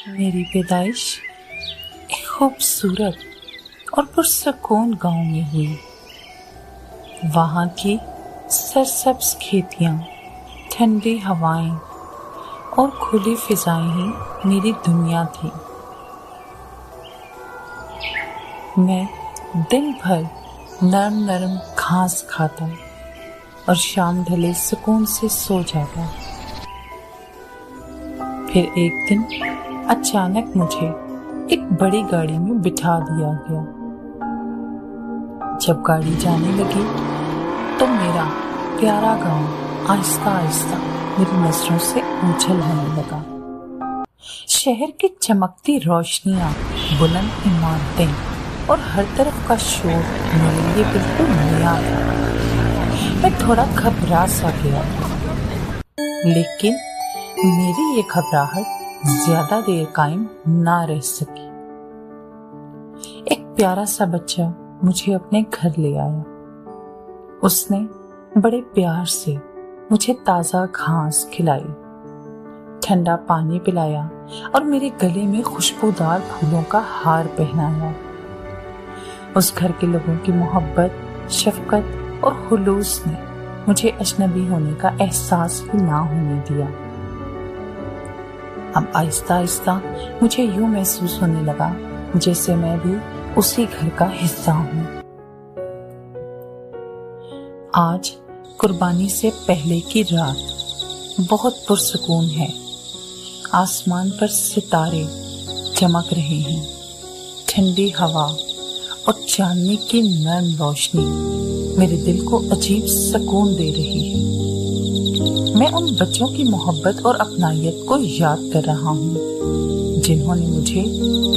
मेरी पैदाइश एक खूबसूरत और पुरसकून गांव में हुई। वहाँ की सरसब्ज खेतियाँ, ठंडी हवाएं और खुली फिजाएं ही मेरी दुनिया थी। मैं दिन भर नरम नरम घास खाता और शाम ढले सुकून से सो जाता। फिर एक दिन अचानक मुझे एक बड़ी गाड़ी में बिठा दिया गया। जब गाड़ी जाने लगी तो मेरा प्यारा गांव आहिस्ता आहिस्ता मेरी नजरों से ओझल होने लगा। शहर की चमकती रोशनियां, बुलंद इमारतें और हर तरफ का शोर मेरे लिए बिल्कुल नया था। मैं थोड़ा घबरा सा गया, लेकिन मेरी ये घबराहट ज्यादा देर कायम ना रह सकी। एक प्यारा सा बच्चा मुझे अपने घर ले आया। उसने बड़े प्यार से मुझे ताजा घास खिलाई, ठंडा पानी पिलाया और मेरे गले में खुशबूदार फूलों का हार पहनाया। उस घर के लोगों की मोहब्बत, शफकत और खुलूस ने मुझे अजनबी होने का एहसास भी ना होने दिया। अब आहिस्ता आहिस्ता मुझे यूं महसूस होने लगा जैसे मैं भी उसी घर का हिस्सा हूं। आज कुर्बानी से पहले की रात बहुत पुरसकून है। आसमान पर सितारे चमक रहे हैं। ठंडी हवा और चांदनी की नरम रोशनी मेरे दिल को अजीब सुकून दे रही है। मैं उन बच्चों की मोहब्बत और अपनायत को याद कर रहा हूँ जिन्होंने मुझे